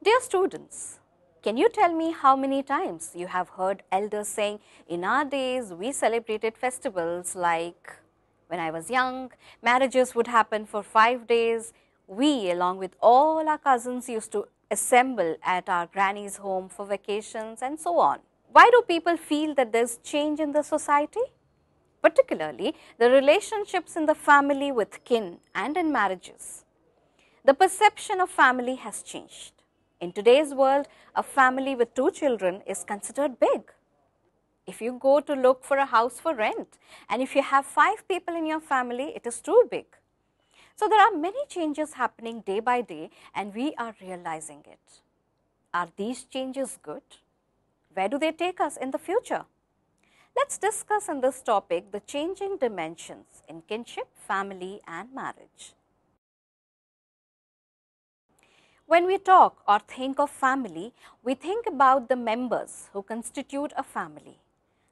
Dear students, can you tell me how many times you have heard elders saying, in our days we celebrated festivals like, when I was young, marriages would happen for 5 days. We, along with all our cousins, used to assemble at our granny's home for vacations and so on. Why do people feel that there is change in the society? Particularly the relationships in the family with kin and in marriages. The perception of family has changed. In today's world, a family with 2 children is considered big. If you go to look for a house for rent, and if you have 5 people in your family, it is too big. So there are many changes happening day by day, and we are realizing it. Are these changes good? Where do they take us in the future? Let's discuss in this topic the changing dimensions in kinship, family and marriage. When we talk or think of family, we think about the members who constitute a family.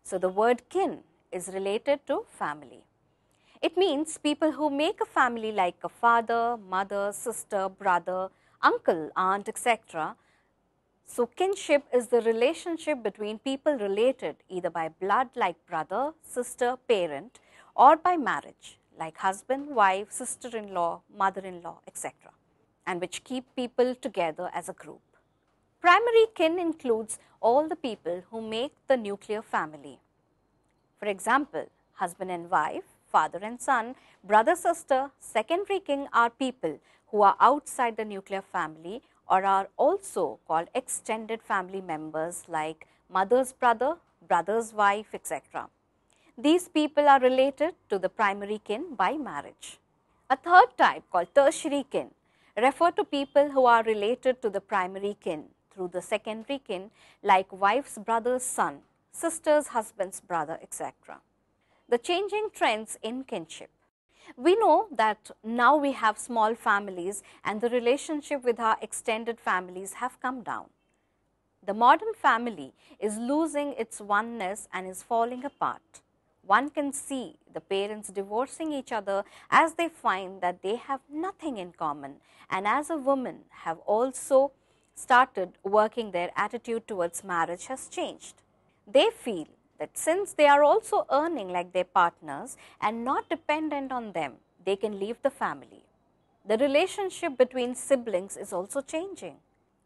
So the word kin is related to family. It means people who make a family like a father, mother, sister, brother, uncle, aunt, etc. So kinship is the relationship between people related either by blood like brother, sister, parent, or by marriage like husband, wife, sister-in-law, mother-in-law, etc. and which keep people together as a group. Primary kin includes all the people who make the nuclear family. For example, husband and wife, father and son, brother, sister. Secondary kin are people who are outside the nuclear family or are also called extended family members like mother's brother, brother's wife, etc. These people are related to the primary kin by marriage. A third type called tertiary kin refer to people who are related to the primary kin through the secondary kin like wife's brother's son, sister's husband's brother, etc. The changing trends in kinship. We know that now we have small families and the relationship with our extended families have come down. The modern family is losing its oneness and is falling apart. One can see the parents divorcing each other as they find that they have nothing in common, and as a woman have also started working, their attitude towards marriage has changed. They feel that since they are also earning like their partners and not dependent on them, they can leave the family. The relationship between siblings is also changing.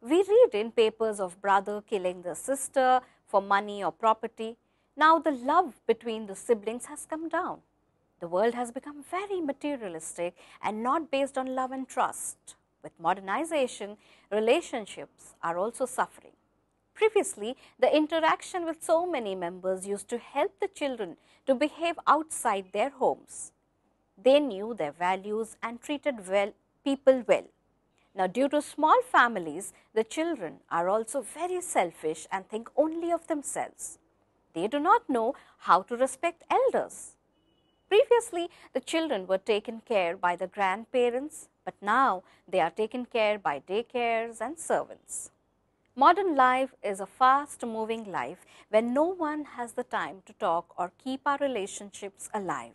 We read in papers of brother killing the sister for money or property. Now the love between the siblings has come down. The world has become very materialistic and not based on love and trust. With modernization, relationships are also suffering. Previously, the interaction with so many members used to help the children to behave outside their homes. They knew their values and treated people well. Now, due to small families, the children are also very selfish and think only of themselves. They do not know how to respect elders. Previously, the children were taken care by the grandparents, but now they are taken care by daycares and servants. Modern life is a fast-moving life when no one has the time to talk or keep our relationships alive.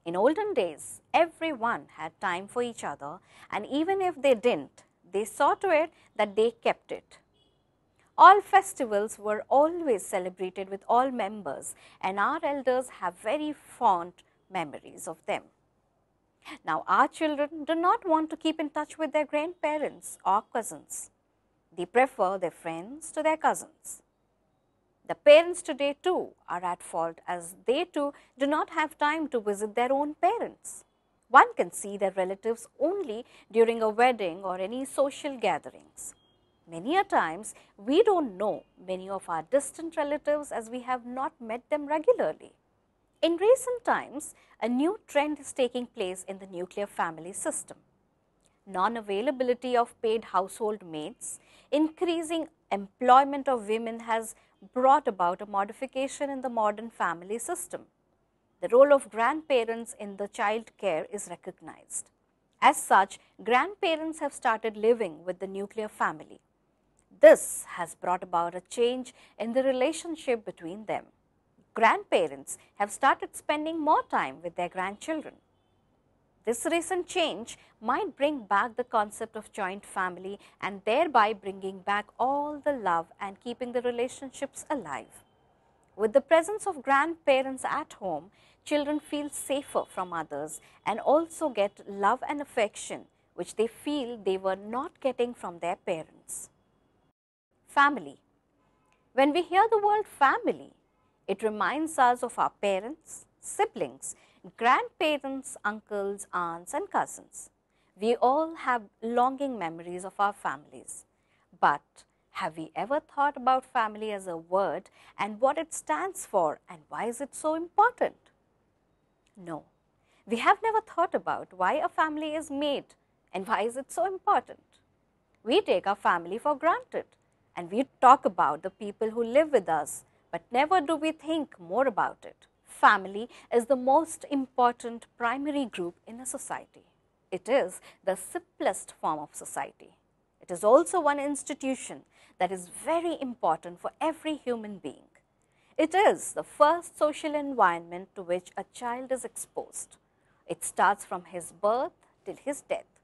In olden days, everyone had time for each other, and even if they didn't, they saw to it that they kept it. All festivals were always celebrated with all members, and our elders have very fond memories of them. Now, our children do not want to keep in touch with their grandparents or cousins. They prefer their friends to their cousins. The parents today too are at fault as they too do not have time to visit their own parents. One can see their relatives only during a wedding or any social gatherings. Many a times we don't know many of our distant relatives as we have not met them regularly. In recent times, a new trend is taking place in the nuclear family system. Non-availability of paid household maids, increasing employment of women has brought about a modification in the modern family system. The role of grandparents in the child care is recognized. As such, grandparents have started living with the nuclear family. This has brought about a change in the relationship between them. Grandparents have started spending more time with their grandchildren. This recent change might bring back the concept of joint family and thereby bringing back all the love and keeping the relationships alive. With the presence of grandparents at home, children feel safer from others and also get love and affection which they feel they were not getting from their parents. Family. When we hear the word family, it reminds us of our parents, siblings, grandparents, uncles, aunts and cousins. We all have longing memories of our families. But have we ever thought about family as a word and what it stands for and why is it so important? No, we have never thought about why a family is made and why is it so important. We take our family for granted and we talk about the people who live with us, but never do we think more about it. Family is the most important primary group in a society. It is the simplest form of society. It is also one institution that is very important for every human being. It is the first social environment to which a child is exposed. It starts from his birth till his death.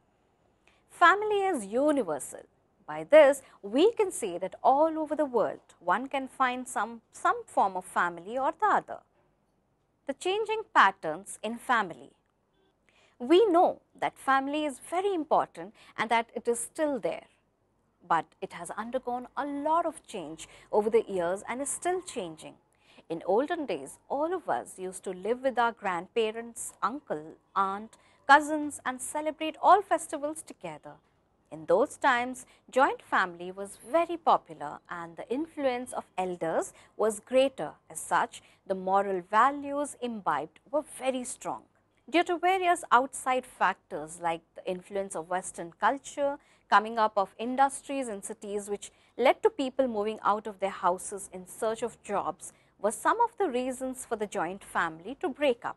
Family is universal. By this, we can say that all over the world, one can find some form of family or the other. The changing patterns in family. We know that family is very important and that it is still there. But it has undergone a lot of change over the years and is still changing. In olden days, all of us used to live with our grandparents, uncle, aunt, cousins and celebrate all festivals together. In those times, joint family was very popular and the influence of elders was greater. As such, the moral values imbibed were very strong. Due to various outside factors like the influence of Western culture, coming up of industries in cities which led to people moving out of their houses in search of jobs, were some of the reasons for the joint family to break up.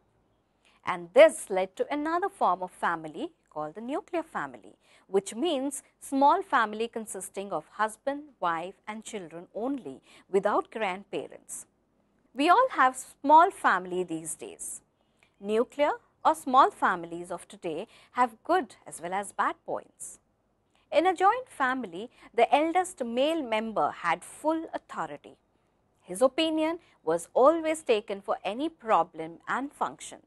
And this led to another form of family called the nuclear family, which means small family consisting of husband, wife and children only without grandparents. We all have small family these days. Nuclear or small families of today have good as well as bad points. In a joint family, the eldest male member had full authority. His opinion was always taken for any problem and function.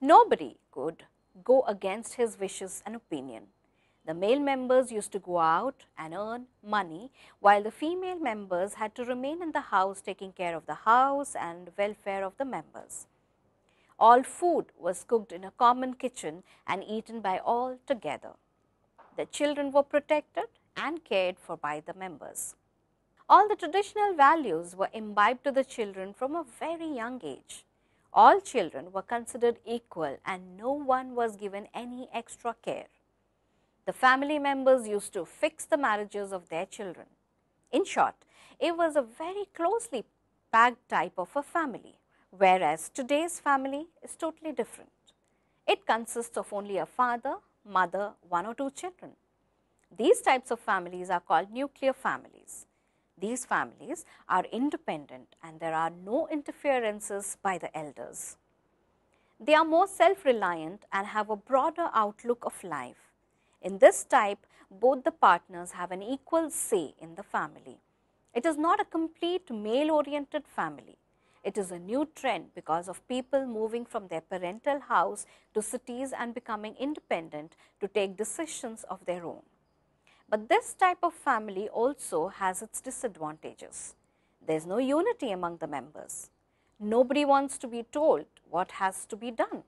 Nobody could go against his wishes and opinion. The male members used to go out and earn money, while the female members had to remain in the house taking care of the house and welfare of the members. All food was cooked in a common kitchen and eaten by all together. The children were protected and cared for by the members. All the traditional values were imbibed to the children from a very young age. All children were considered equal and no one was given any extra care. The family members used to fix the marriages of their children. In short, it was a very closely packed type of a family, whereas today's family is totally different. It consists of only a father, mother, one or two children. These types of families are called nuclear families. These families are independent and there are no interferences by the elders. They are more self-reliant and have a broader outlook of life. In this type, both the partners have an equal say in the family. It is not a complete male-oriented family. It is a new trend because of people moving from their parental house to cities and becoming independent to take decisions of their own. But this type of family also has its disadvantages. There is no unity among the members. Nobody wants to be told what has to be done.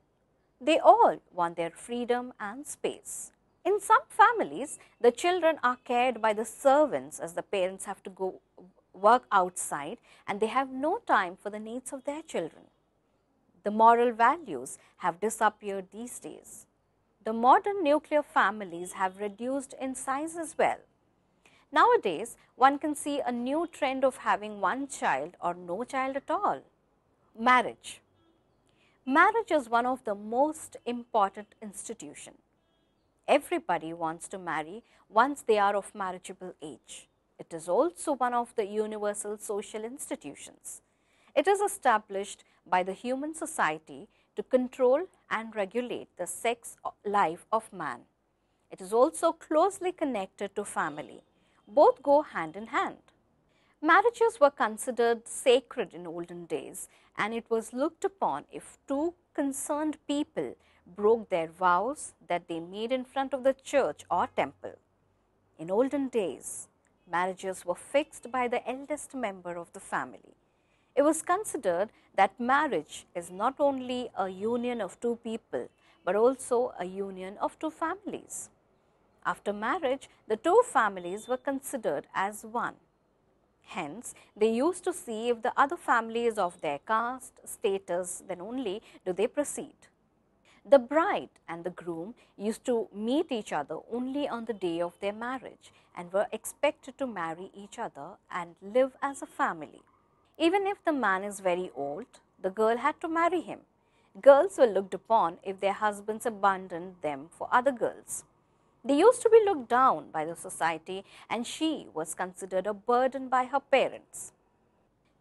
They all want their freedom and space. In some families, the children are cared by the servants as the parents have to go work outside and they have no time for the needs of their children. The moral values have disappeared these days. The modern nuclear families have reduced in size as well. Nowadays, one can see a new trend of having one child or no child at all. Marriage. Marriage is one of the most important institutions. Everybody wants to marry once they are of marriageable age. It is also one of the universal social institutions. It is established by the human society to control and regulate the sex life of man. It is also closely connected to family. Both go hand in hand. Marriages were considered sacred in olden days, and it was looked upon if two concerned people broke their vows that they made in front of the church or temple. In olden days, marriages were fixed by the eldest member of the family. It was considered that marriage is not only a union of two people, but also a union of two families. After marriage, the two families were considered as one. Hence, they used to see if the other family is of their caste, status, then only do they proceed. The bride and the groom used to meet each other only on the day of their marriage and were expected to marry each other and live as a family. Even if the man is very old, the girl had to marry him. Girls were looked upon if their husbands abandoned them for other girls. They used to be looked down by the society, and she was considered a burden by her parents.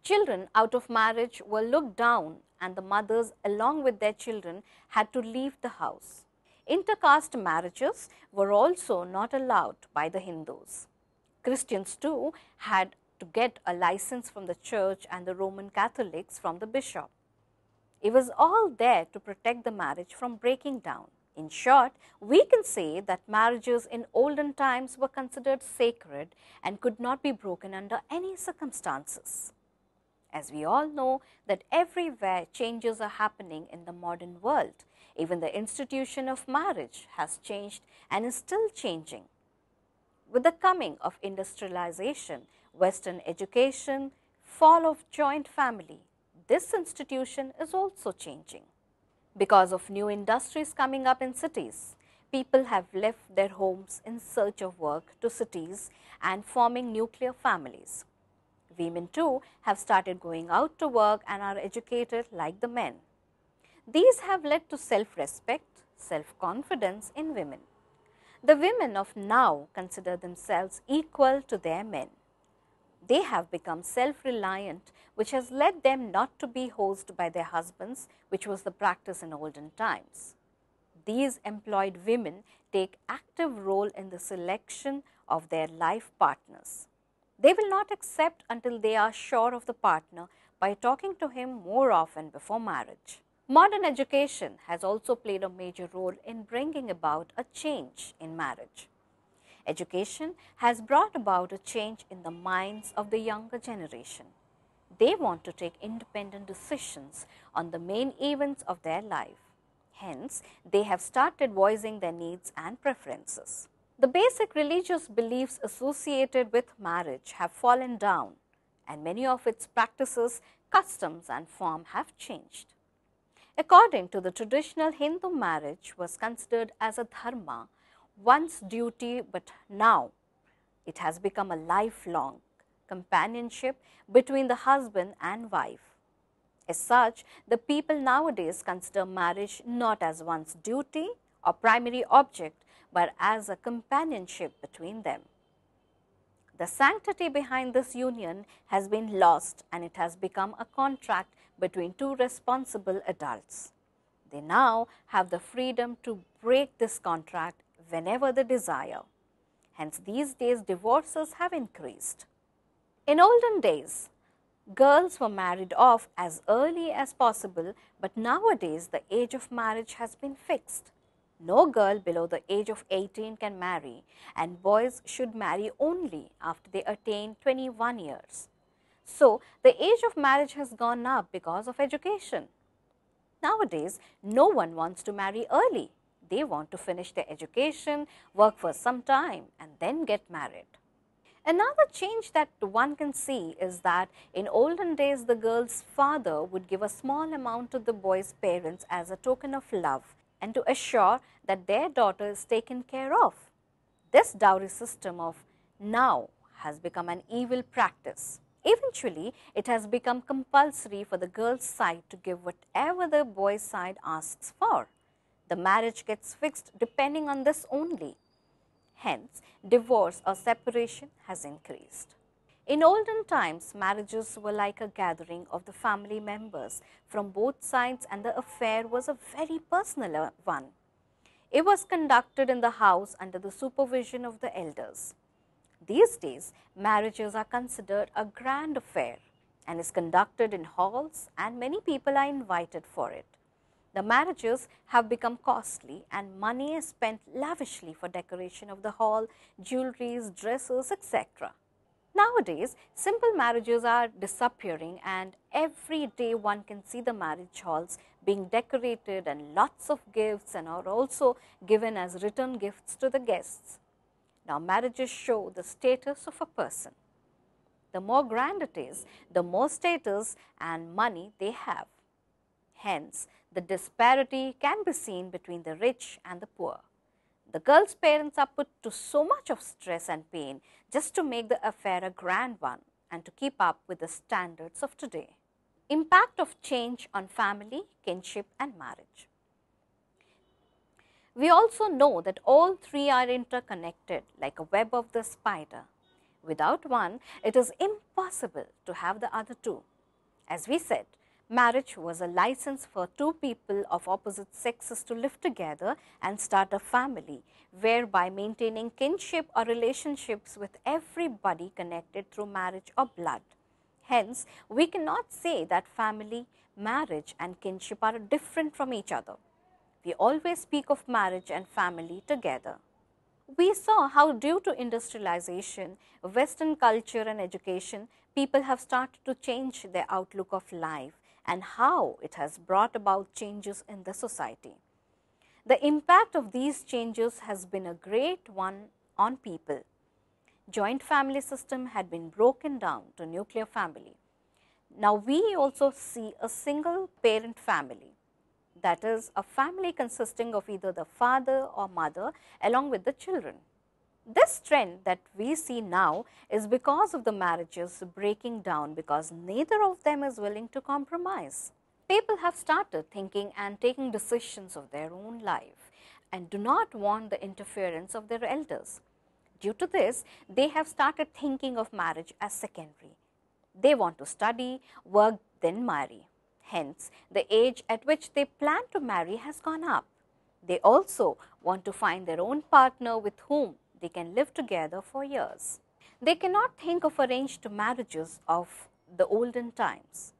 Children out of marriage were looked down, and the mothers along with their children had to leave the house. Intercaste marriages were also not allowed by the Hindus. Christians too had to get a license from the church, and the Roman Catholics from the bishop. It was all there to protect the marriage from breaking down. In short, we can say that marriages in olden times were considered sacred and could not be broken under any circumstances. As we all know that everywhere changes are happening in the modern world, even the institution of marriage has changed and is still changing. With the coming of industrialization, Western education, fall of joint family, this institution is also changing. Because of new industries coming up in cities, people have left their homes in search of work to cities and forming nuclear families. Women too have started going out to work and are educated like the men. These have led to self-respect, self-confidence in women. The women of now consider themselves equal to their men. They have become self-reliant, which has led them not to be housed by their husbands, which was the practice in olden times. These employed women take active role in the selection of their life partners. They will not accept until they are sure of the partner by talking to him more often before marriage. Modern education has also played a major role in bringing about a change in marriage. Education has brought about a change in the minds of the younger generation. They want to take independent decisions on the main events of their life. Hence, they have started voicing their needs and preferences. The basic religious beliefs associated with marriage have fallen down, and many of its practices, customs and form have changed. According to the traditional Hindu, marriage was considered as a dharma, one's duty, but now it has become a lifelong companionship between the husband and wife. As such, the people nowadays consider marriage not as one's duty or primary object, but as a companionship between them. The sanctity behind this union has been lost, and it has become a contract between two responsible adults. They now have the freedom to break this contract whenever they desire. Hence, these days divorces have increased. In olden days, girls were married off as early as possible, but nowadays the age of marriage has been fixed. No girl below the age of 18 can marry, and boys should marry only after they attain 21 years. So, the age of marriage has gone up because of education. Nowadays, no one wants to marry early. They want to finish their education, work for some time, and then get married. Another change that one can see is that in olden days, the girl's father would give a small amount to the boy's parents as a token of love and to assure that their daughter is taken care of. This dowry system of now has become an evil practice. Eventually, it has become compulsory for the girl's side to give whatever the boy's side asks for. The marriage gets fixed depending on this only. Hence, divorce or separation has increased. In olden times, marriages were like a gathering of the family members from both sides, and the affair was a very personal one. It was conducted in the house under the supervision of the elders. These days, marriages are considered a grand affair and is conducted in halls, and many people are invited for it. The marriages have become costly and money is spent lavishly for decoration of the hall, jewelries, dresses, etc. Nowadays, simple marriages are disappearing, and every day one can see the marriage halls being decorated and lots of gifts and are also given as return gifts to the guests. Now, marriages show the status of a person. The more grand it is, the more status and money they have. Hence, the disparity can be seen between the rich and the poor. The girl's parents are put to so much of stress and pain just to make the affair a grand one and to keep up with the standards of today. Impact of change on family, kinship and marriage. We also know that all three are interconnected like a web of the spider. Without one, it is impossible to have the other two. As we said, marriage was a license for two people of opposite sexes to live together and start a family, whereby maintaining kinship or relationships with everybody connected through marriage or blood. Hence, we cannot say that family, marriage and kinship are different from each other. We always speak of marriage and family together. We saw how due to industrialization, Western culture and education, people have started to change their outlook of life and how it has brought about changes in the society. The impact of these changes has been a great one on people. Joint family system had been broken down to nuclear family. Now we also see a single parent family. That is, a family consisting of either the father or mother along with the children. This trend that we see now is because of the marriages breaking down because neither of them is willing to compromise. People have started thinking and taking decisions of their own life and do not want the interference of their elders. Due to this, they have started thinking of marriage as secondary. They want to study, work, then marry. Hence, the age at which they plan to marry has gone up. They also want to find their own partner with whom they can live together for years. They cannot think of arranged marriages of the olden times.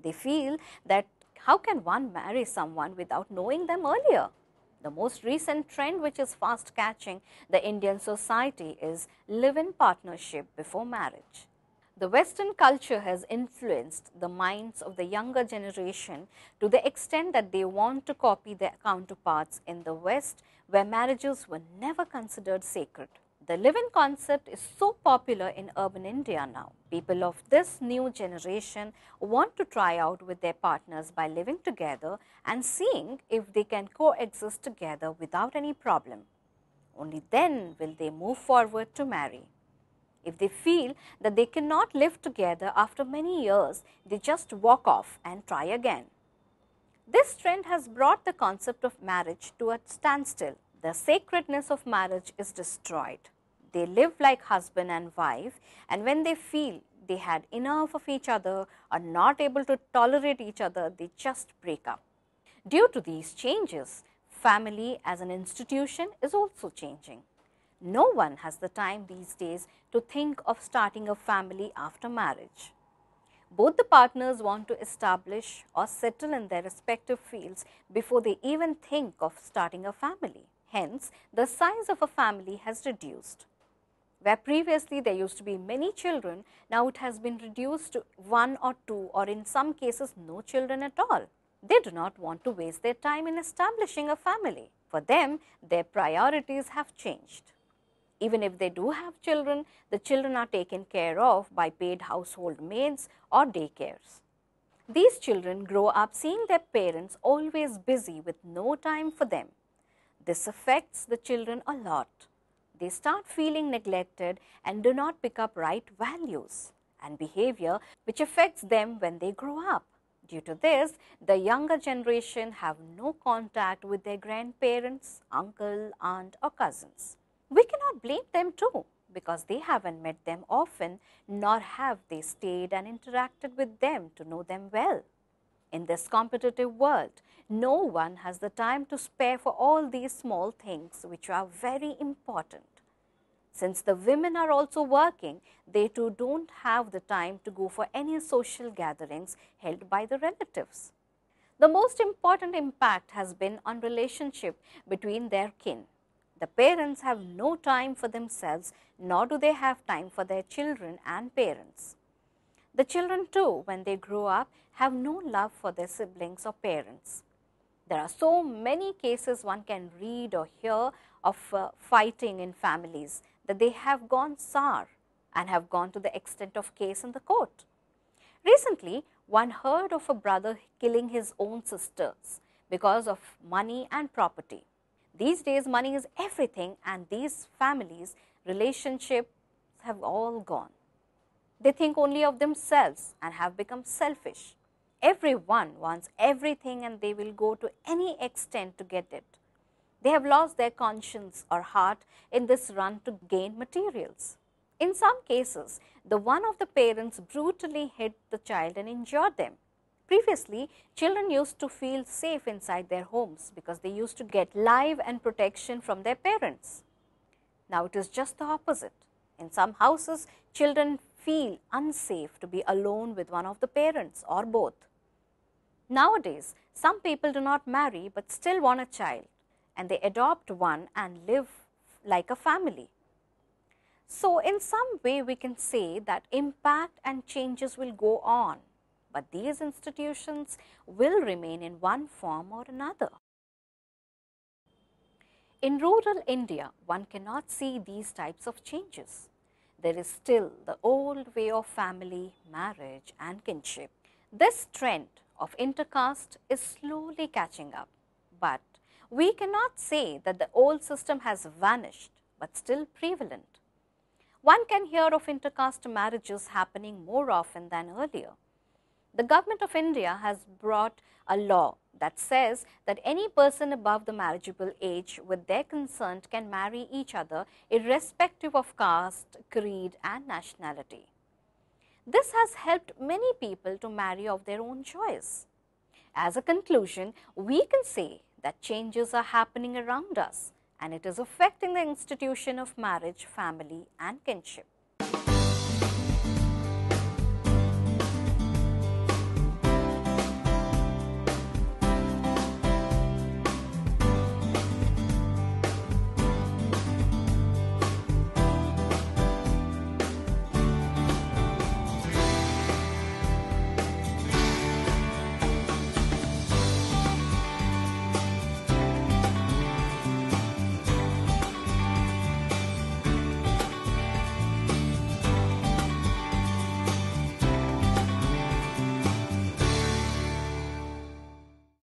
They feel that how can one marry someone without knowing them earlier? The most recent trend which is fast catching the Indian society is live-in partnership before marriage. The Western culture has influenced the minds of the younger generation to the extent that they want to copy their counterparts in the West, where marriages were never considered sacred. The live-in concept is so popular in urban India now. People of this new generation want to try out with their partners by living together and seeing if they can coexist together without any problem. Only then will they move forward to marry. If they feel that they cannot live together after many years, they just walk off and try again. This trend has brought the concept of marriage to a standstill. The sacredness of marriage is destroyed. They live like husband and wife, and when they feel they had enough of each other, are not able to tolerate each other, they just break up. Due to these changes, family as an institution is also changing. No one has the time these days to think of starting a family after marriage. Both the partners want to establish or settle in their respective fields before they even think of starting a family. Hence, the size of a family has reduced. Where previously there used to be many children, now it has been reduced to 1 or 2 or in some cases no children at all. They do not want to waste their time in establishing a family. For them, their priorities have changed. Even if they do have children, the children are taken care of by paid household maids or daycares. These children grow up seeing their parents always busy with no time for them. This affects the children a lot. They start feeling neglected and do not pick up right values and behavior which affects them when they grow up. Due to this, the younger generation have no contact with their grandparents, uncle, aunt or cousins. We cannot blame them too. because they haven't met them often, nor have they stayed and interacted with them to know them well. In this competitive world, no one has the time to spare for all these small things which are very important. Since the women are also working, they too don't have the time to go for any social gatherings held by the relatives. The most important impact has been on relationship between their kin. The parents have no time for themselves, nor do they have time for their children and parents. The children too, when they grow up, have no love for their siblings or parents. There are so many cases one can read or hear of fighting in families that they have gone sour and have gone to the extent of case in the court. Recently, one heard of a brother killing his own sisters because of money and property. These days, money is everything, and these families' relationships have all gone. They think only of themselves and have become selfish. Everyone wants everything and they will go to any extent to get it. They have lost their conscience or heart in this run to gain materials. In some cases, the one of the parents brutally hit the child and injured them. Previously, children used to feel safe inside their homes because they used to get life and protection from their parents. Now it is just the opposite. In some houses, children feel unsafe to be alone with one of the parents or both. Nowadays, some people do not marry but still want a child, and they adopt one and live like a family. So, in some way we can say that impact and changes will go on, but these institutions will remain in one form or another. In rural India, one cannot see these types of changes. There is still the old way of family, marriage and kinship. This trend of intercaste is slowly catching up, but we cannot say that the old system has vanished, but still prevalent. One can hear of intercaste marriages happening more often than earlier. The government of India has brought a law that says that any person above the marriageable age with their consent can marry each other irrespective of caste, creed and nationality. This has helped many people to marry of their own choice. As a conclusion, we can say that changes are happening around us and it is affecting the institution of marriage, family and kinship.